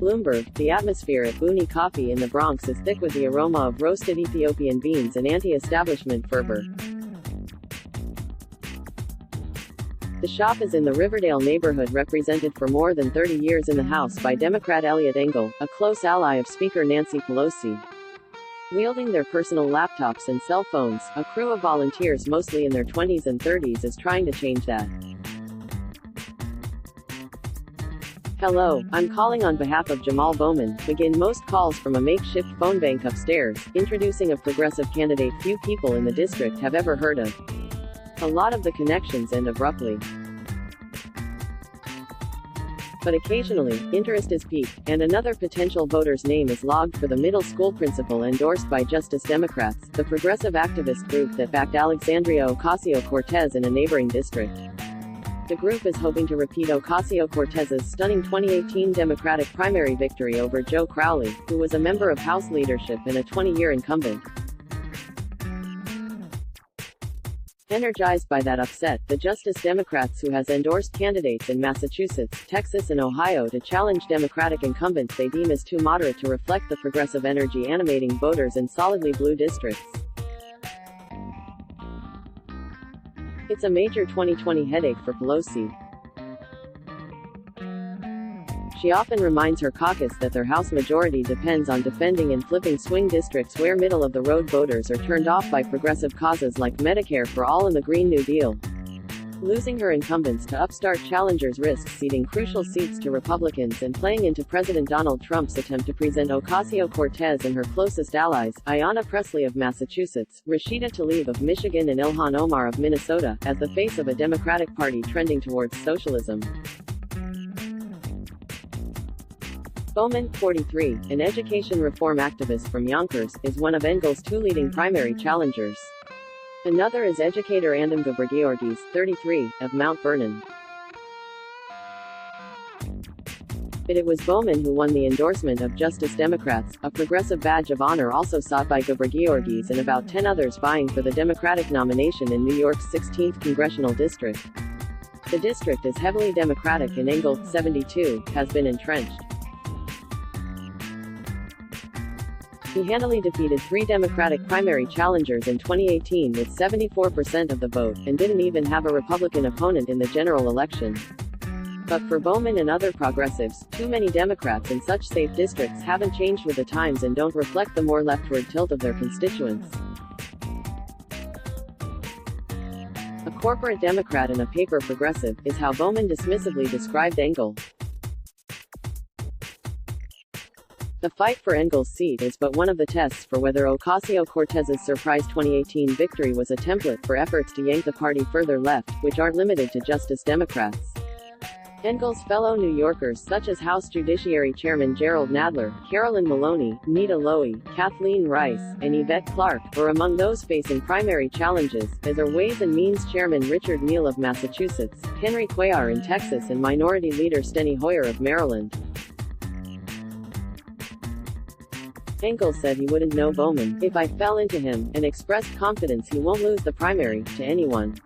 Bloomberg, the atmosphere at Buunni Coffee in the Bronx is thick with the aroma of roasted Ethiopian beans and anti-establishment fervor. The shop is in the Riverdale neighborhood, represented for more than 30 years in the House by Democrat Eliot Engel, a close ally of Speaker Nancy Pelosi. Wielding their personal laptops and cell phones, a crew of volunteers mostly in their 20s and 30s is trying to change that. Hello, I'm calling on behalf of Jamal Bowman. Begin most calls from a makeshift phone bank upstairs, introducing a progressive candidate few people in the district have ever heard of. A lot of the connections end abruptly. But occasionally, interest is piqued, and another potential voter's name is logged for the middle school principal endorsed by Justice Democrats, the progressive activist group that backed Alexandria Ocasio-Cortez in a neighboring district. The group is hoping to repeat Ocasio-Cortez's stunning 2018 Democratic primary victory over Joe Crowley, who was a member of House leadership and a 20-year incumbent. Energized by that upset, the Justice Democrats, who has endorsed candidates in Massachusetts, Texas and Ohio to challenge Democratic incumbents they deem as too moderate to reflect the progressive energy animating voters in solidly blue districts. It's a major 2020 headache for Pelosi. She often reminds her caucus that their House majority depends on defending and flipping swing districts where middle-of-the-road voters are turned off by progressive causes like Medicare for All and the Green New Deal. Losing her incumbents to upstart challengers risks ceding crucial seats to Republicans and playing into President Donald Trump's attempt to present Ocasio-Cortez and her closest allies, Ayanna Pressley of Massachusetts, Rashida Tlaib of Michigan and Ilhan Omar of Minnesota, as the face of a Democratic Party trending towards socialism. Bowman, 43, an education reform activist from Yonkers, is one of Engel's two leading primary challengers. Another is educator Andam Georgis, 33, of Mount Vernon. But it was Bowman who won the endorsement of Justice Democrats, a progressive badge of honor also sought by Georgis and about 10 others vying for the Democratic nomination in New York's 16th congressional district. The district is heavily Democratic and Engel, 72, has been entrenched. He handily defeated three Democratic primary challengers in 2018 with 74% of the vote, and didn't even have a Republican opponent in the general election. But for Bowman and other progressives, too many Democrats in such safe districts haven't changed with the times and don't reflect the more leftward tilt of their constituents. A corporate Democrat and a paper progressive, is how Bowman dismissively described Engel. The fight for Engel's seat is but one of the tests for whether Ocasio-Cortez's surprise 2018 victory was a template for efforts to yank the party further left, which aren't limited to Justice Democrats. Engel's fellow New Yorkers such as House Judiciary Chairman Gerald Nadler, Carolyn Maloney, Nita Lowey, Kathleen Rice, and Yvette Clarke, are among those facing primary challenges, as are Ways and Means Chairman Richard Neal of Massachusetts, Henry Cuellar in Texas and Minority Leader Steny Hoyer of Maryland. Engel said he wouldn't know Bowman if I fell into him, and expressed confidence he won't lose the primary to anyone.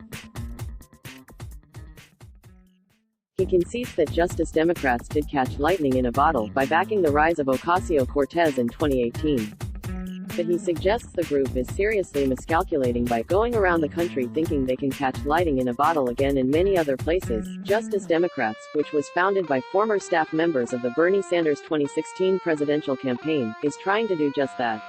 He concedes that Justice Democrats did catch lightning in a bottle by backing the rise of Ocasio-Cortez in 2018. But he suggests the group is seriously miscalculating by going around the country thinking they can catch lightning in a bottle again in many other places. Justice Democrats, which was founded by former staff members of the Bernie Sanders 2016 presidential campaign, is trying to do just that.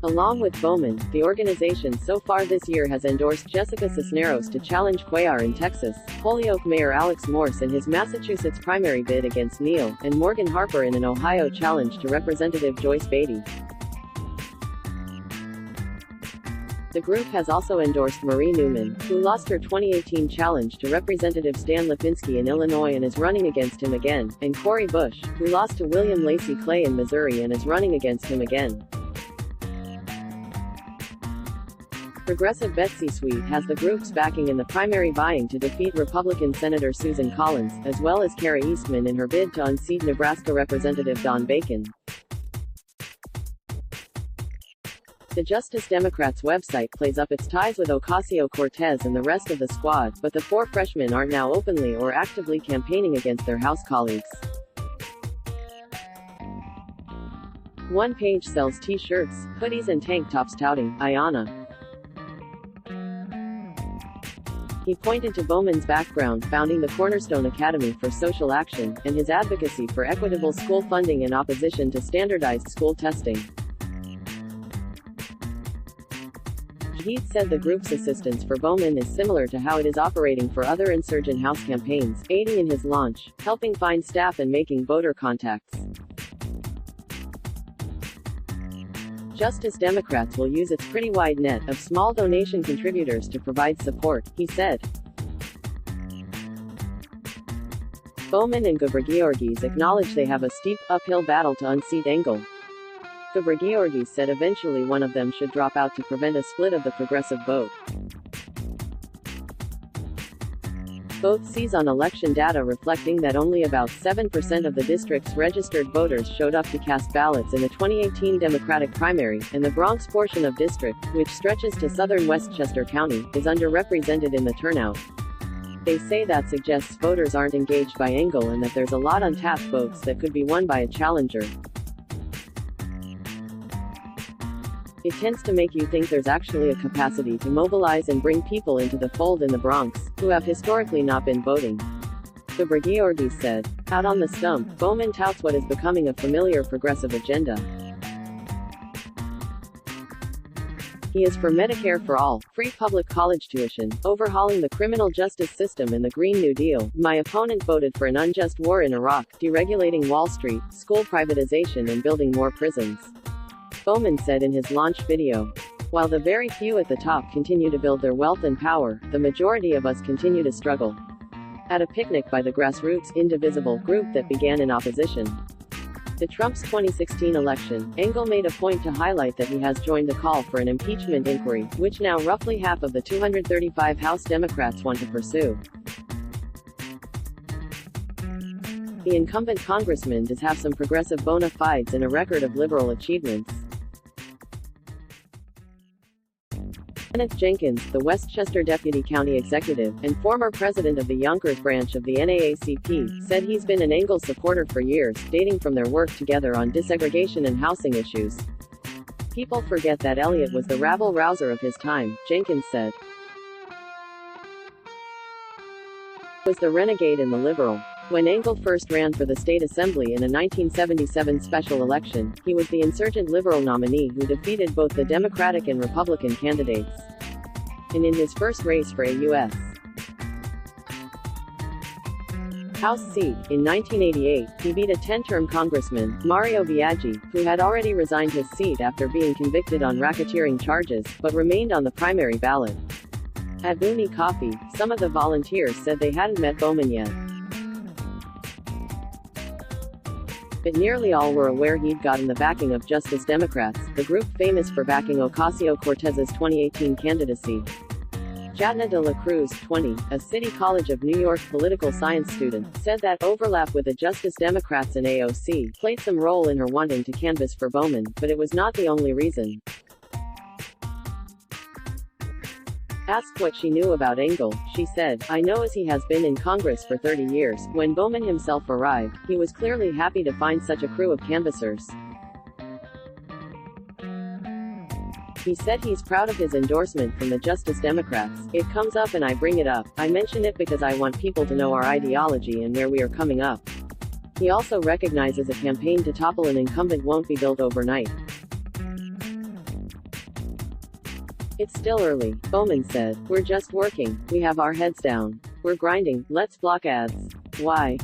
Along with Bowman, the organization so far this year has endorsed Jessica Cisneros to challenge Cuellar in Texas, Holyoke Mayor Alex Morse in his Massachusetts primary bid against Neal, and Morgan Harper in an Ohio challenge to Representative Joyce Beatty. The group has also endorsed Marie Newman, who lost her 2018 challenge to Representative Stan Lipinski in Illinois and is running against him again, and Cori Bush, who lost to William Lacey Clay in Missouri and is running against him again. Progressive Betsy Sweet has the group's backing in the primary vying to defeat Republican Senator Susan Collins, as well as Carrie Eastman in her bid to unseat Nebraska Representative Don Bacon. The Justice Democrats website plays up its ties with Ocasio-Cortez and the rest of the squad, but the four freshmen aren't now openly or actively campaigning against their House colleagues. One page sells t-shirts, hoodies and tank tops touting Ayanna. He pointed to Bowman's background founding the Cornerstone Academy for Social Action, and his advocacy for equitable school funding in opposition to standardized school testing. He said the group's assistance for Bowman is similar to how it is operating for other insurgent House campaigns, aiding in his launch, helping find staff and making voter contacts. Justice Democrats will use its pretty wide net of small donation contributors to provide support, he said. Bowman and Georgis acknowledge they have a steep, uphill battle to unseat Engel. Georgis said eventually one of them should drop out to prevent a split of the progressive vote. Both seize on election data reflecting that only about 7% of the district's registered voters showed up to cast ballots in the 2018 Democratic primary, and the Bronx portion of district, which stretches to southern Westchester County, is underrepresented in the turnout. They say that suggests voters aren't engaged by Engel and that there's a lot untapped votes that could be won by a challenger. It tends to make you think there's actually a capacity to mobilize and bring people into the fold in the Bronx, who have historically not been voting. Georgis said. Out on the stump, Bowman touts what is becoming a familiar progressive agenda. He is for Medicare for all, free public college tuition, overhauling the criminal justice system and the Green New Deal. My opponent voted for an unjust war in Iraq, deregulating Wall Street, school privatization and building more prisons. Bowman said in his launch video. While the very few at the top continue to build their wealth and power, the majority of us continue to struggle. At a picnic by the grassroots, indivisible group that began in opposition to Trump's 2016 election, Engel made a point to highlight that he has joined the call for an impeachment inquiry, which now roughly half of the 235 House Democrats want to pursue. The incumbent congressman does have some progressive bona fides and a record of liberal achievements. Kenneth Jenkins, the Westchester Deputy County Executive, and former president of the Yonkers branch of the NAACP, said he's been an Engel supporter for years, dating from their work together on desegregation and housing issues. People forget that Elliott was the rabble-rouser of his time, Jenkins said. He was the renegade and the liberal. When Engel first ran for the state assembly in a 1977 special election, he was the insurgent liberal nominee who defeated both the Democratic and Republican candidates. And in his first race for a U.S. House seat, in 1988, he beat a 10-term congressman, Mario Biaggi, who had already resigned his seat after being convicted on racketeering charges, but remained on the primary ballot. At Buunni Coffee, some of the volunteers said they hadn't met Bowman yet. But nearly all were aware he'd gotten the backing of Justice Democrats, the group famous for backing Ocasio-Cortez's 2018 candidacy. Jatna de la Cruz, 20, a City College of New York political science student, said that overlap with the Justice Democrats and AOC played some role in her wanting to canvass for Bowman, but it was not the only reason. Asked what she knew about Engel, she said, "I know as he has been in Congress for 30 years. When Bowman himself arrived, he was clearly happy to find such a crew of canvassers." He said he's proud of his endorsement from the Justice Democrats. "It comes up and I bring it up. I mention it because I want people to know our ideology and where we are coming up." He also recognizes a campaign to topple an incumbent won't be built overnight. "It's still early," Bowman said. "We're just working. We have our heads down. We're grinding. Let's block ads. Why?